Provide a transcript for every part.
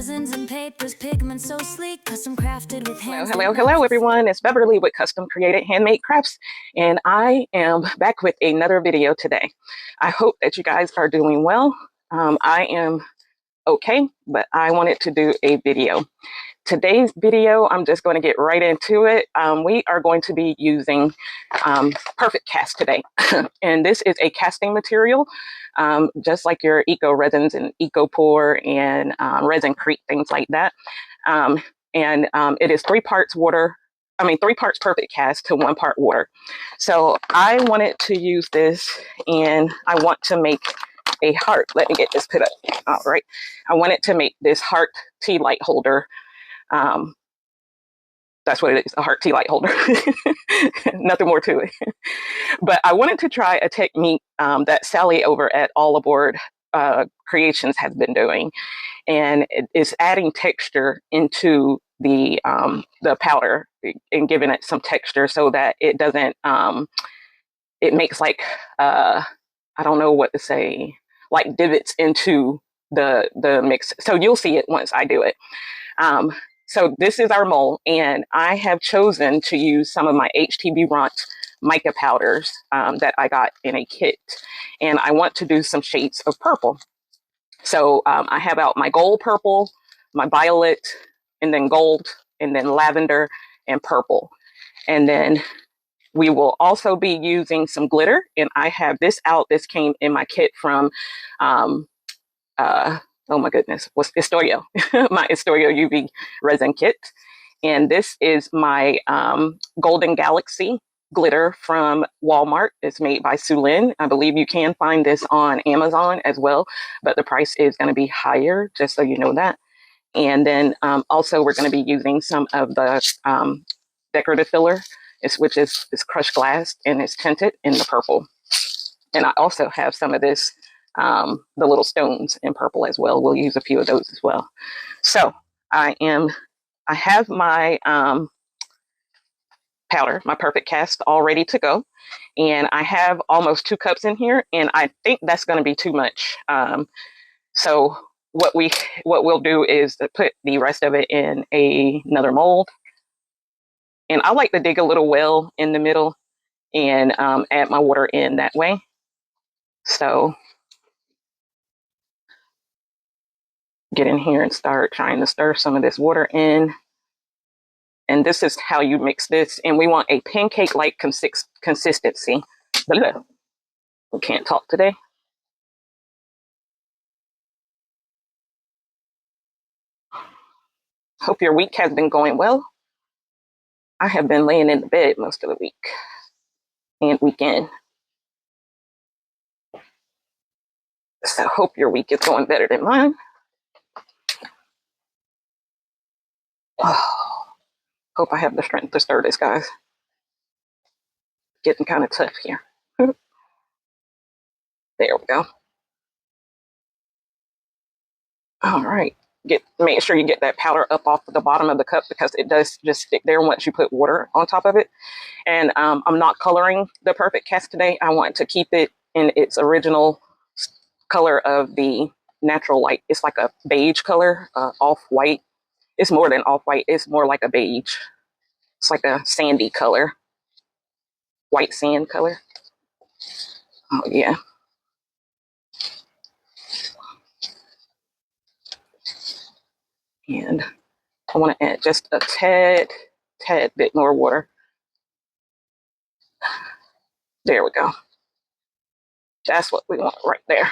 resins and papers, pigments so sleek, custom crafted with hands. Hello, everyone. It's Beverly with Custom Created Handmade Crafts, and I am back with another video today. I hope that you guys are doing well. I am okay, but I wanted to do a video. Today's video, I'm just going to get right into it. We are going to be using Perfect Cast today, and this is a casting material, just like your eco resins and eco pour and resin creek, things like that. It is 3 parts water. 3 parts Perfect Cast to 1 part water. So I wanted to use this, and I want to make a heart. Let me get this put up. All right. I wanted to make this heart tea light holder. That's what it is, a heart tea light holder. Nothing more to it. But I wanted to try a technique that Sally over at All Aboard Creations has been doing, and it is adding texture into the powder and giving it some texture so that it doesn't. It makes like I don't know what to say, like divots into the mix. So you'll see it once I do it. So this is our mold, and I have chosen to use some of my HTB Ront mica powders that I got in a kit, and I want to do some shades of purple. So I have out my gold purple, my violet, and then gold, and then lavender and purple. And then we will also be using some glitter, and I have this out. This came in my kit from oh my goodness, was Istoyo, my Istoyo UV resin kit. And this is my Golden Galaxy glitter from Walmart. It's made by Sulin. I believe you can find this on Amazon as well, but the price is going to be higher, just so you know that. And then also we're going to be using some of the decorative filler, which is crushed glass, and it's tinted in the purple. And I also have some of this the little stones in purple as well. We'll use a few of those as well. So I have my powder, my Perfect Cast, all ready to go. And I have almost 2 cups in here, and I think that's going to be too much. So what we'll do is put the rest of it in another mold. And I like to dig a little well in the middle and add my water in that way. So get in here and start trying to stir some of this water in. And this is how you mix this. And we want a pancake-like consistency. We can't talk today. Hope your week has been going well. I have been laying in the bed most of the week and weekend. So hope your week is going better than mine. Oh, hope I have the strength to stir this, guys. Getting kind of tough here. There we go. All right. Make sure you get that powder up off the bottom of the cup, because it does just stick there once you put water on top of it. And I'm not coloring the Perfect Cast today. I want to keep it in its original color of the natural light. It's like a beige color, off-white. It's more than off-white. It's more like a beige. It's like a sandy color, white sand color. Oh, yeah. And I want to add just a tad bit more water. There we go. That's what we want right there.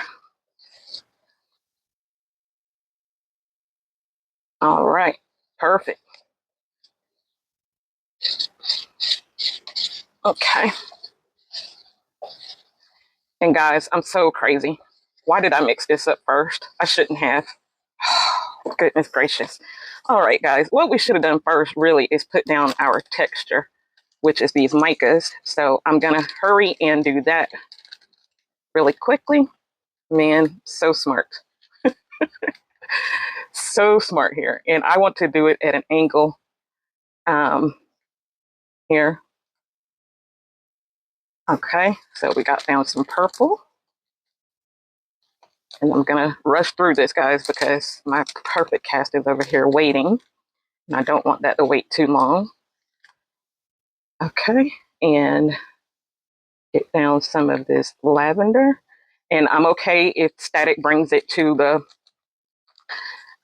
All right, perfect. Okay. And guys, I'm so crazy. Why did I mix this up first? I shouldn't have. Goodness gracious. All right, guys, what we should have done first really is put down our texture, which is these micas. So I'm gonna hurry and do that really quickly. Man, so smart. So smart here. And I want to do it at an angle here. Okay, so we got down some purple. And I'm gonna rush through this, guys, because my perfect cast is over here waiting, and I don't want that to wait too long. Okay, and get down some of this lavender. And I'm okay if static brings it to the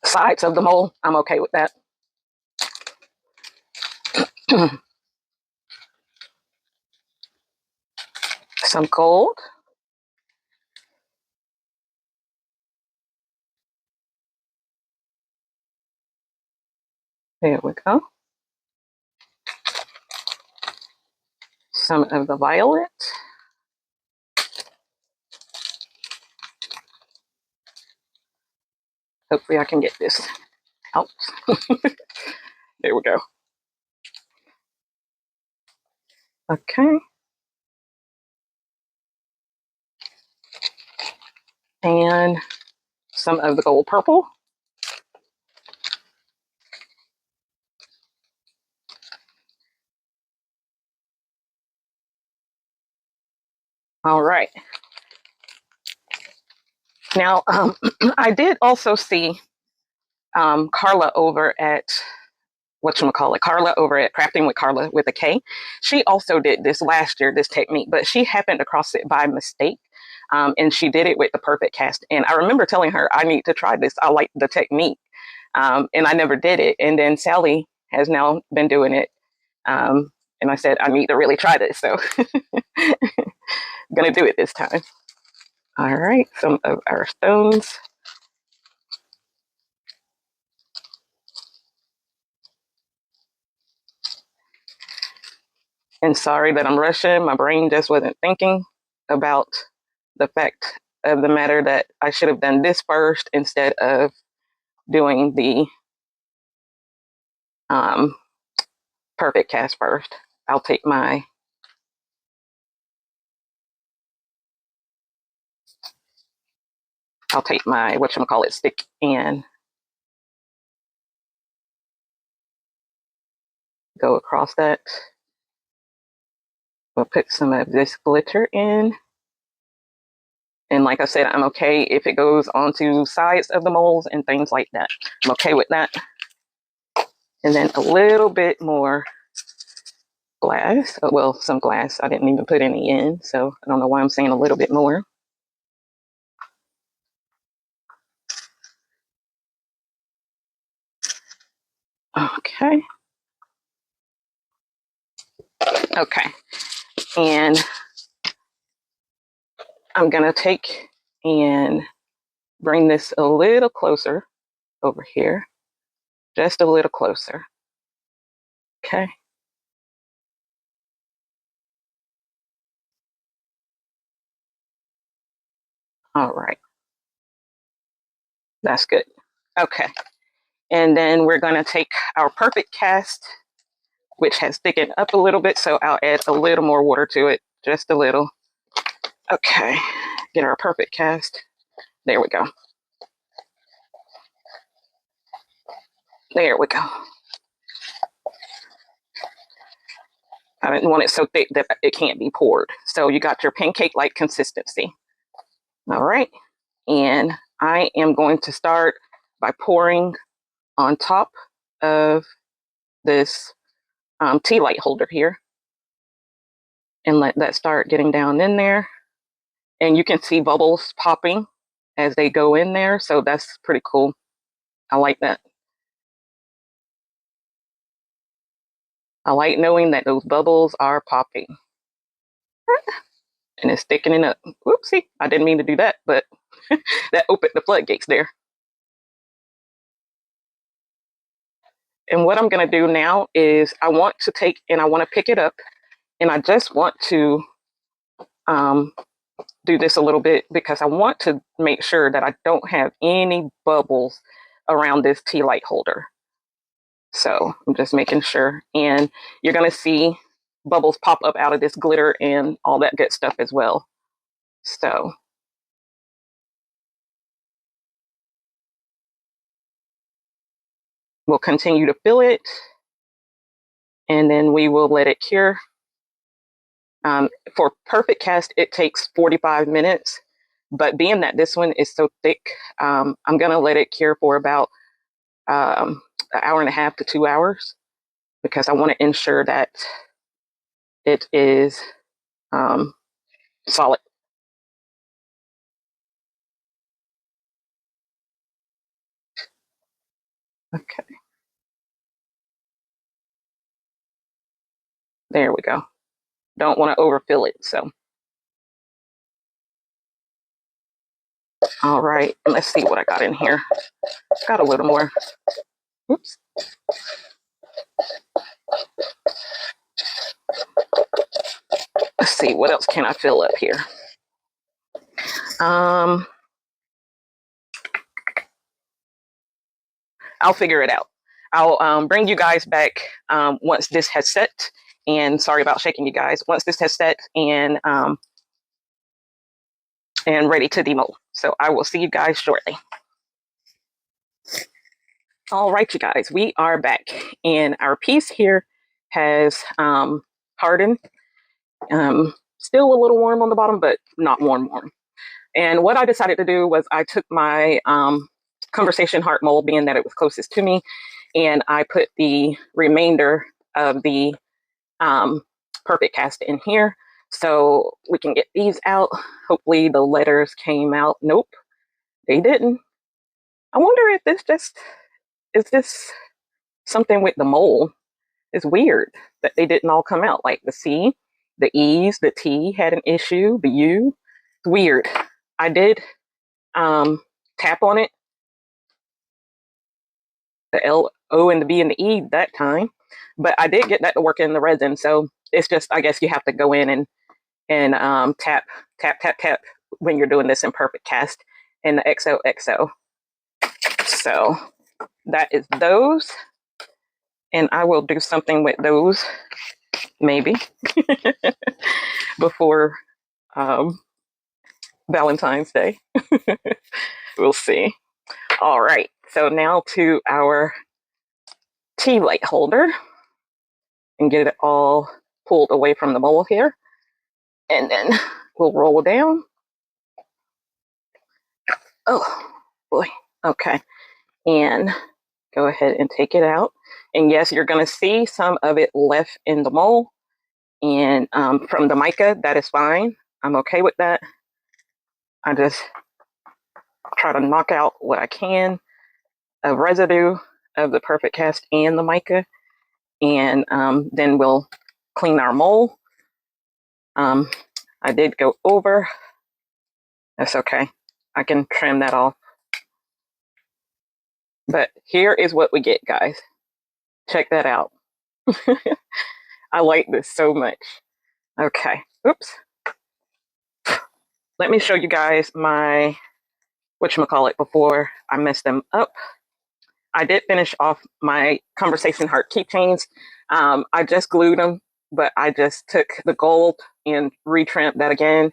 sides of the mold. I'm okay with that. Some gold. There we go. Some of the violet. Hopefully I can get this out. There we go. Okay. And some of the gold purple. All right. Now, I did also see Carla over at whatchamacallit, Carla over at Crafting with Carla with a K. She also did this last year, this technique, but she happened across it by mistake. And she did it with the perfect cast. And I remember telling her, I need to try this. I like the technique. And I never did it. And then Sally has now been doing it. And I said, I need to really try this. So I'm going to do it this time. All right, some of our stones. And sorry that I'm rushing. My brain just wasn't thinking about the fact of the matter that I should have done this first instead of doing the perfect cast first. I'll take my whatchamacallit stick and go across that. We'll put some of this glitter in. And like I said, I'm okay if it goes onto sides of the molds and things like that. I'm okay with that. And then a little bit more glass. Oh, well, some glass. I didn't even put any in, so I don't know why I'm saying a little bit more. Okay. Okay. And I'm going to take and bring this a little closer over here. Just a little closer. Okay. All right. That's good. Okay. And then we're going to take our perfect cast, which has thickened up a little bit. So I'll add a little more water to it, just a little. Okay. Get our perfect cast. There we go. There we go. I didn't want it so thick that it can't be poured. So you got your pancake-like consistency. All right. And I am going to start by pouring on top of this tea light holder here. And let that start getting down in there. And you can see bubbles popping as they go in there. So that's pretty cool. I like that. I like knowing that those bubbles are popping. And it's thickening up. Whoopsie, I didn't mean to do that, but that opened the floodgates there. And what I'm going to do now is I want to take and I want to pick it up, and I just want to do this a little bit because I want to make sure that I don't have any bubbles around this tea light holder. So I'm just making sure, and you're going to see bubbles pop up out of this glitter and all that good stuff as well. So we'll continue to fill it, and then we will let it cure. For perfect cast, it takes 45 minutes, But being that this one is so thick, I'm gonna let it cure for about an hour and a half to 2 hours, because I want to ensure that it is solid. Okay, there we go. Don't want to overfill it, so. All right, let's see what I got in here. Got a little more. Oops. Let's see, what else can I fill up here? I'll figure it out. I'll bring you guys back once this has set. And sorry about shaking you guys. Once this has set and ready to demold. So I will see you guys shortly. All right, you guys, we are back, and our piece here has hardened. Still a little warm on the bottom, but not warm. And what I decided to do was I took my conversation heart mold, being that it was closest to me, and I put the remainder of the perfect cast in here so we can get these out. Hopefully the letters came out. Nope, they didn't. I wonder if is this something with the mold. It's weird that they didn't all come out. Like the C, the E's, the T had an issue, the U. It's weird. I did tap on it, the L, O, and the B and the E that time, but I did get that to work in the resin. So it's just, I guess you have to go in and tap, tap, tap, tap when you're doing this imperfect cast in the XOXO. So that is those. And I will do something with those maybe before Valentine's Day. We'll see. All right. So now to our tea light holder, and get it all pulled away from the mold here. And then we'll roll down. Oh boy. Okay. And go ahead and take it out. And yes, you're going to see some of it left in the mold. And from the mica, that is fine. I'm okay with that. I just try to knock out what I can of residue of the perfect cast and the mica. And then we'll clean our mold. I did go over. That's okay. I can trim that off. But here is what we get, guys. Check that out. I like this so much. Okay. Oops. Let me show you guys my whatchamacallit before I mess them up. I did finish off my conversation heart keychains. I just glued them, but I just took the gold and retrimmed that again.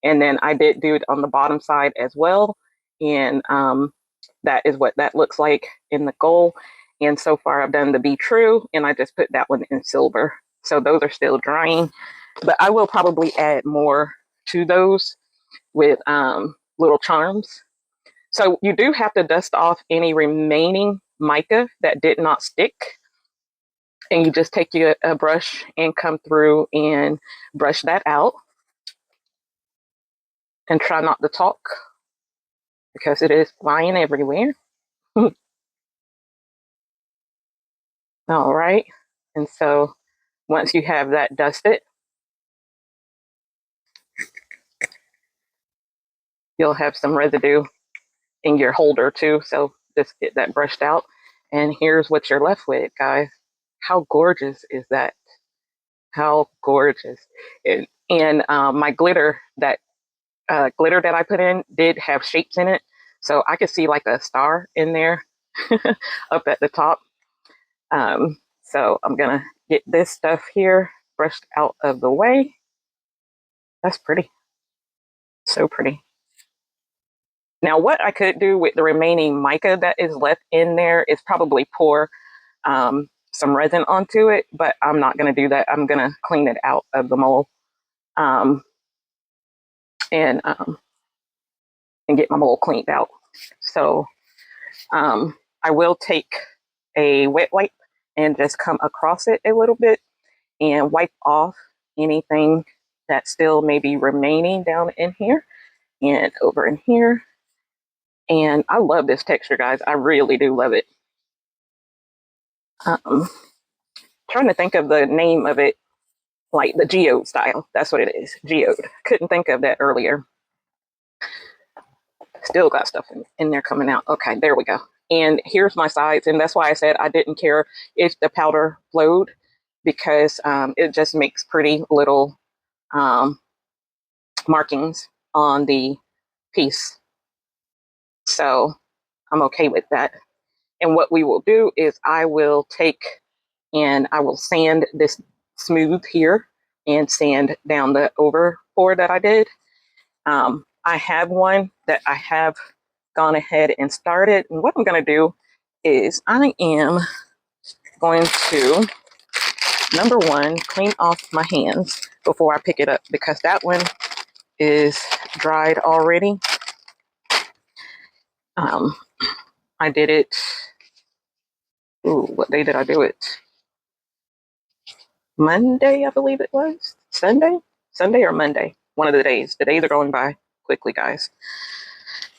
And then I did do it on the bottom side as well. And that is what that looks like in the gold. And so far I've done the Be True, and I just put that one in silver. So those are still drying, but I will probably add more to those with little charms. So you do have to dust off any remaining mica that did not stick. And you just take a brush and come through and brush that out. And try not to talk because it is flying everywhere. All right. And so once you have that dusted, you'll have some residue in your holder too. So just get that brushed out. And here's what you're left with, guys. How gorgeous is that? How gorgeous. And my glitter that I put in did have shapes in it. So I could see like a star in there up at the top. So I'm going to get this stuff here brushed out of the way. That's pretty. So pretty. Now, what I could do with the remaining mica that is left in there is probably pour some resin onto it, but I'm not going to do that. I'm going to clean it out of the mold. And and get my mold cleaned out. So I will take a wet wipe and just come across it a little bit and wipe off anything that still may be remaining down in here and over in here. And I love this texture, guys. I really do love it. Trying to think of the name of it, like the geode style. That's what it is, geode. Couldn't think of that earlier. Still got stuff in there coming out. Okay, there we go. And here's my sides, and that's why I said I didn't care if the powder flowed, because it just makes pretty little markings on the piece. So I'm okay with that. And what we will do is I will take and I will sand this smooth here and sand down the overboard that I did. I have one that I have gone ahead and started. And what I'm going to do is I am going to, number one, clean off my hands before I pick it up, because that one is dried already. I did it, what day did I do it? Monday, I believe it was. Sunday or Monday, one of the days. The days are going by quickly, guys.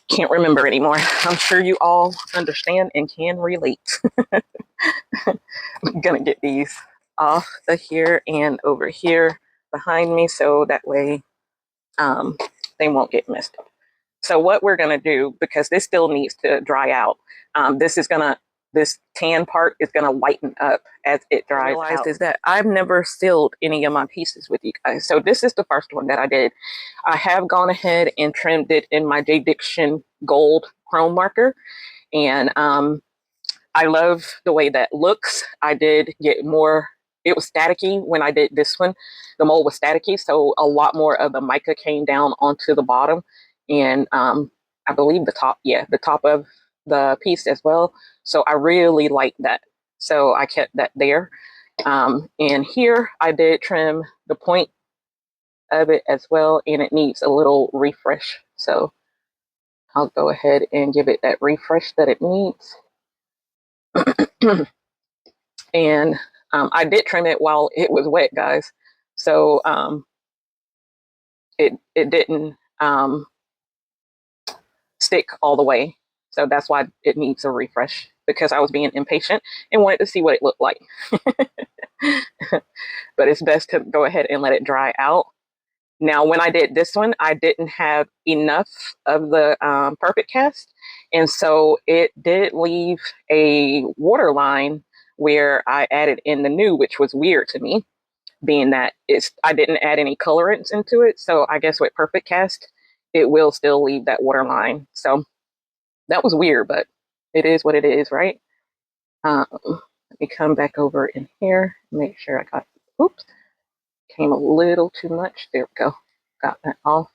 Can't remember anymore. I'm sure you all understand and can relate. I'm gonna get these off of here and over here behind me, so that way they won't get messed up. So what we're gonna do, because this still needs to dry out, this tan part is gonna lighten up as it dries out. Is that I've never sealed any of my pieces with you guys, so this is the first one that I did. I have gone ahead and trimmed it in my J Diction gold chrome marker, and I love the way that looks. I did get more, it was staticky when I did this one. The mold was staticky, so a lot more of the mica came down onto the bottom, and I believe the top of the piece as well. So I really like that. So I kept that there. And here I did trim the point of it as well, and it needs a little refresh. So I'll go ahead and give it that refresh that it needs. And I did trim it while it was wet, guys. So it didn't stick all the way. So that's why it needs a refresh, because I was being impatient and wanted to see what it looked like. But it's best to go ahead and let it dry out. Now, when I did this one, I didn't have enough of the perfect cast. And so it did leave a water line where I added in the new, which was weird to me, being that I didn't add any colorants into it. So I guess with perfect cast, it will still leave that water line. So that was weird, but it is what it is, right? Let me come back over in here, make sure I got, oops, came a little too much. There we go. Got that off.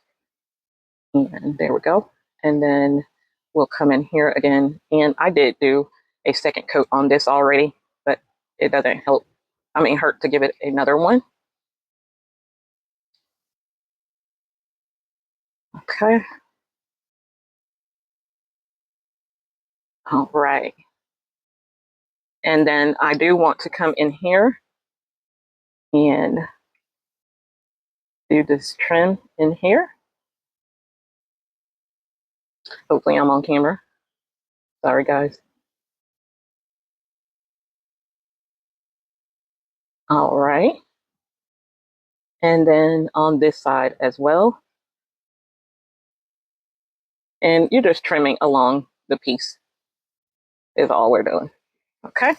And there we go. And then we'll come in here again. And I did do a second coat on this already, but it doesn't hurt to give it another one. Okay. All right. And then I do want to come in here and do this trim in here. Hopefully I'm on camera. Sorry, guys. All right. And then on this side as well. And you're just trimming along the piece is all we're doing. Okay.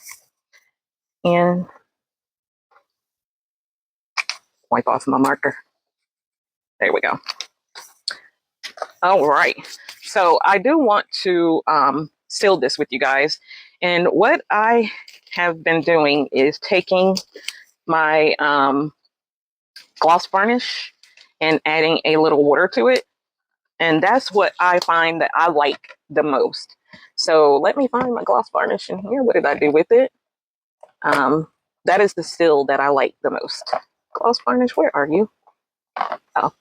And wipe off my marker. There we go. All right. So I do want to seal this with you guys. And what I have been doing is taking my gloss varnish and adding a little water to it. And that's what I find that I like the most. So let me find my gloss varnish in here. What did I do with it? That is the seal that I like the most. Gloss varnish, where are you? Oh,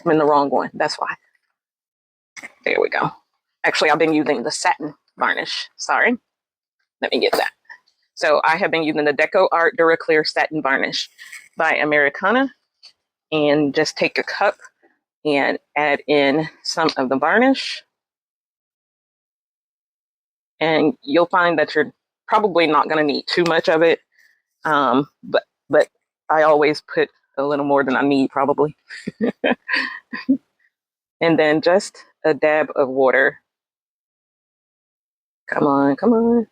I'm in the wrong one. That's why. There we go. Actually, I've been using the satin varnish. Sorry. Let me get that. So I have been using the Deco Art Duraclear Satin Varnish by Americana. And just take a cup and add in some of the varnish. And you'll find that you're probably not going to need too much of it. But I always put a little more than I need, probably. And then just a dab of water. Come on, come on.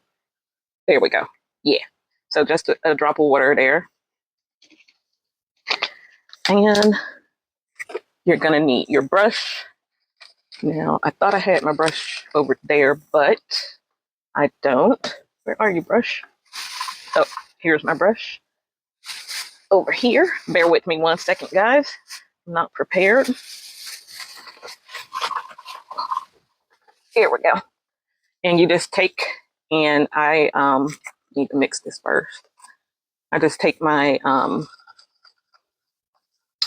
There we go. Yeah. So just a drop of water there. And you're going to need your brush. Now, I thought I had my brush over there, but I don't. Where are you, brush? Oh, here's my brush. Over here. Bear with me 1 second, guys. I'm not prepared. Here we go. And you just take, and I need to mix this first. I just take my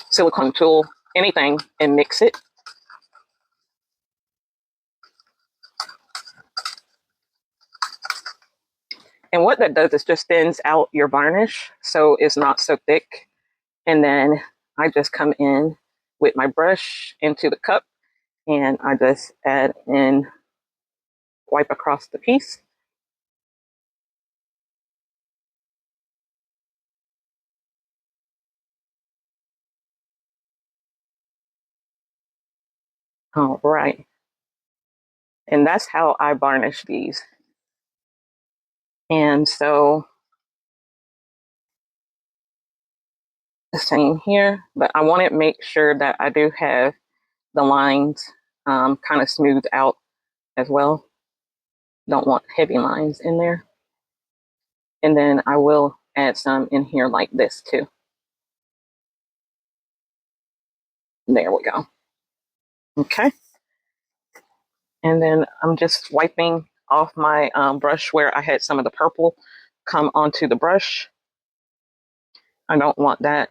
silicone tool, anything, and mix it. And what that does is just thins out your varnish so it's not so thick. And then I just come in with my brush into the cup and I just add in, wipe across the piece. All right. And that's how I varnish these. And so the same here, but I want to make sure that I do have the lines kind of smoothed out as well. Don't want heavy lines in there. And then I will add some in here like this too. There we go. Okay. And then I'm just wiping off my brush where I had some of the purple come onto the brush. I don't want that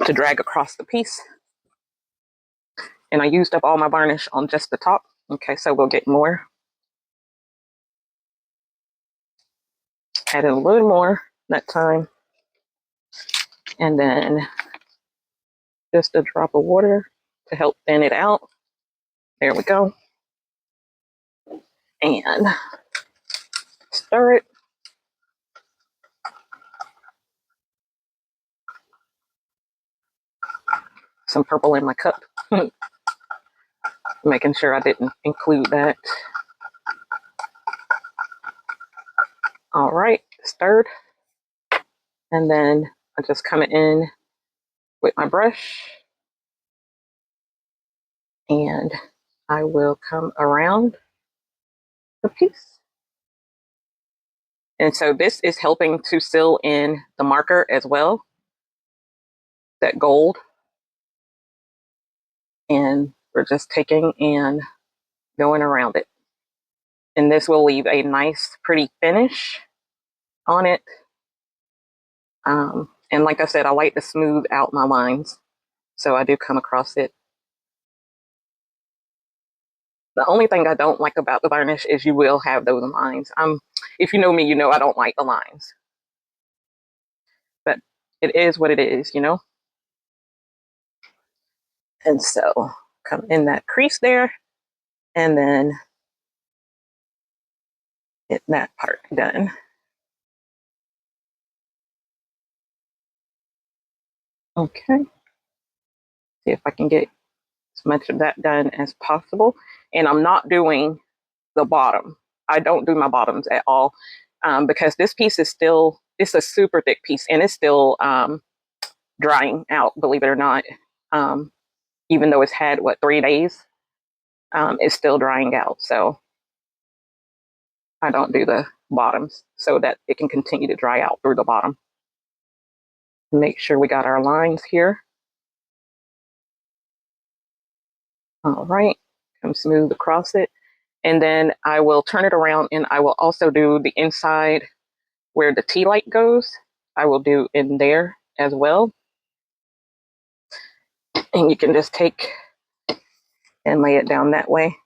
to drag across the piece. And I used up all my varnish on just the top. Okay, so we'll get more. Add in a little more that time. And then just a drop of water to help thin it out. There we go. And stir it. Some purple in my cup. Making sure I didn't include that. All right, stirred. And then I just come in with my brush and I will come around the piece. And so this is helping to seal in the marker as well, that gold. And we're just taking and going around it. And this will leave a nice, pretty finish on it. And like I said, I like to smooth out my lines. So I do come across it. The only thing I don't like about the varnish is you will have those lines. If you know me, you know I don't like the lines. But it is what it is, you know? And so come in that crease there and then get that part done. Okay. See if I can get as much of that done as possible. And I'm not doing the bottom. I don't do my bottoms at all because this piece is still, it's a super thick piece and it's still drying out, believe it or not. Even though it's had, 3 days, it's still drying out. So I don't do the bottoms so that it can continue to dry out through the bottom. Make sure we got our lines here. All right, come smooth across it. And then I will turn it around and I will also do the inside where the tea light goes. I will do in there as well. And you can just take and lay it down that way.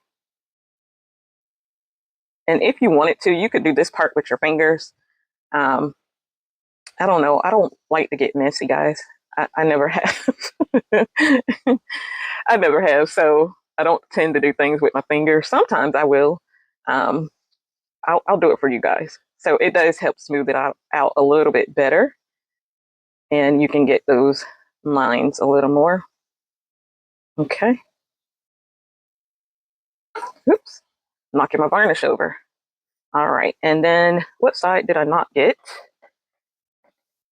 And if you wanted to, you could do this part with your fingers. I don't know. I don't like to get messy, guys. I never have. I never have. So I don't tend to do things with my fingers. Sometimes I will. Um, I'll do it for you guys. So it does help smooth it out a little bit better. And you can get those lines a little more. Okay. Oops. Knocking my varnish over. All right. And then what side did I not get?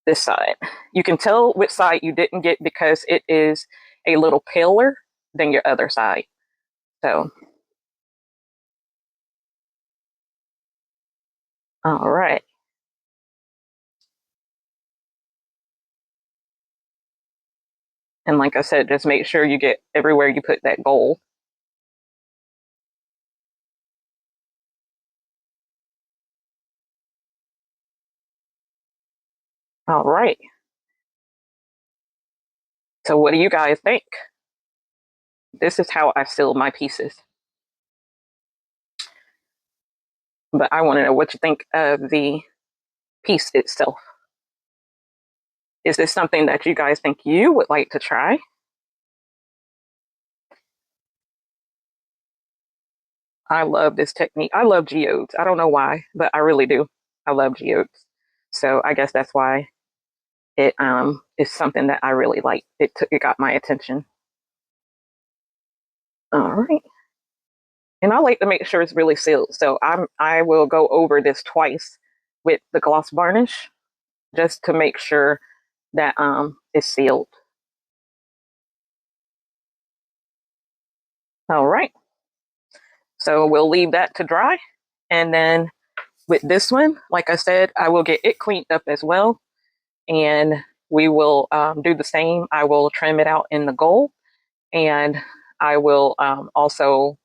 This side. You can tell which side you didn't get because it is a little paler than your other side. So, all right. And like I said, just make sure you get everywhere you put that gold. All right. So what do you guys think? This is how I seal my pieces. But I want to know what you think of the piece itself. Is this something that you guys think you would like to try? I love this technique. I love geodes. I don't know why, but I really do. I love geodes. So I guess that's why it is something that I really like. It got my attention. All right. And I like to make sure it's really sealed. So I will go over this twice with the gloss varnish just to make sure that it's sealed. All right. So we'll leave that to dry. And then with this one, like I said, I will get it cleaned up as well. And we will do the same. I will trim it out in the gold, and I will also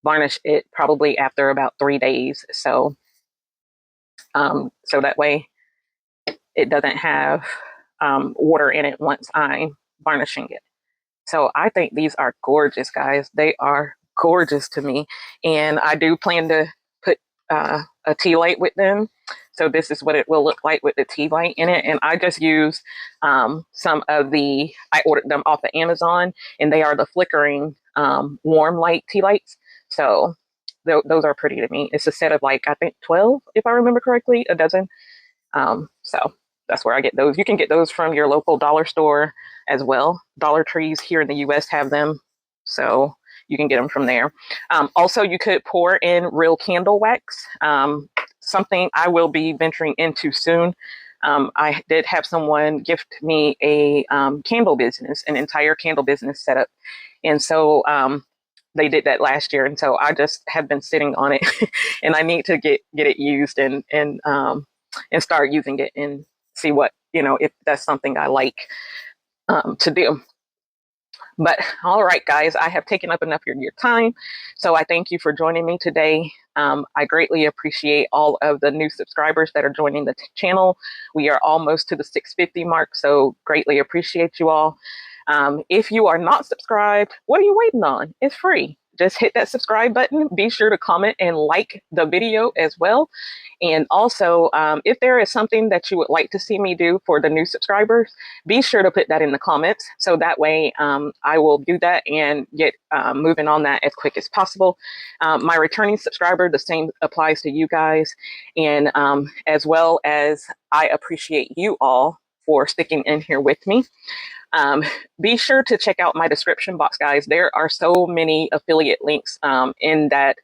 varnish it probably after about 3 days. So that way it doesn't have water in it once I'm varnishing it. So I think these are gorgeous, guys. They are gorgeous to me. And I do plan to put a tea light with them. So this is what it will look like with the tea light in it. And I just use some of I ordered them off of Amazon, and they are the flickering warm light tea lights. So those are pretty to me. It's a set of like, I think 12, if I remember correctly, a dozen. So that's where I get those. You can get those from your local dollar store as well. Dollar Trees here in the US have them, so you can get them from there. Also, you could pour in real candle wax, something I will be venturing into soon. I did have someone gift me a candle business, an entire candle business setup. And so they did that last year. And so I just have been sitting on it and I need to get it used and start using it and see what, if that's something I like to do. But all right, guys, I have taken up enough of your time. So I thank you for joining me today. I greatly appreciate all of the new subscribers that are joining the channel. We are almost to the 650 mark, so greatly appreciate you all. If you are not subscribed, what are you waiting on? It's free. Just hit that subscribe button. Be sure to comment and like the video as well. And also, if there is something that you would like to see me do for the new subscribers, be sure to put that in the comments. So that way I will do that and get moving on that as quick as possible. My returning subscriber, the same applies to you guys. And as well as I appreciate you all for sticking in here with me. Be sure to check out my description box, guys. There are so many affiliate links in that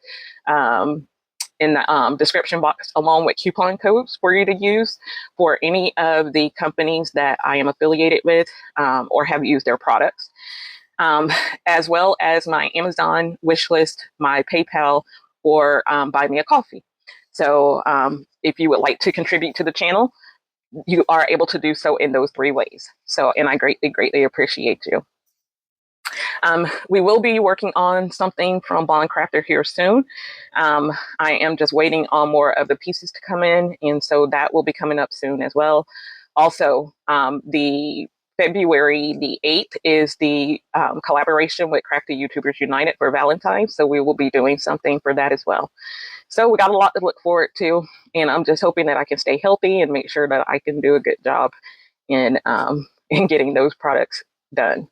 in the description box, along with coupon codes for you to use for any of the companies that I am affiliated with or have used their products, as well as my Amazon wish list, my PayPal, or buy me a coffee. So if you would like to contribute to the channel, you are able to do so in those 3 ways. So, and I greatly, greatly appreciate you. We will be working on something from Bond Crafter here soon. I am just waiting on more of the pieces to come in, and so that will be coming up soon as well. Also, the February the 8th is the collaboration with Crafty YouTubers United for Valentine's. So we will be doing something for that as well. So we got a lot to look forward to. And I'm just hoping that I can stay healthy and make sure that I can do a good job in getting those products done.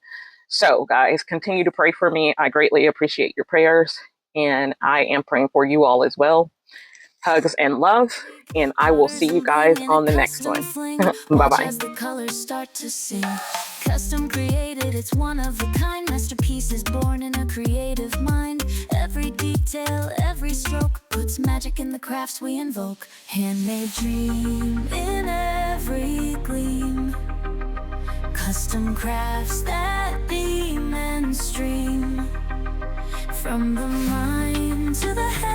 So guys, continue to pray for me. I greatly appreciate your prayers. And I am praying for you all as well. Hugs and love. And I will see you guys on the next one. Bye-bye. As the colors start to sing. Custom created, it's one of a kind. Masterpieces born in a creative mind. Every detail, every stroke puts magic in the crafts we invoke. Handmade dream in every gleam. Custom crafts that beam and stream. From the mind to the hands.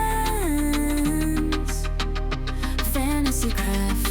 Fantasy craft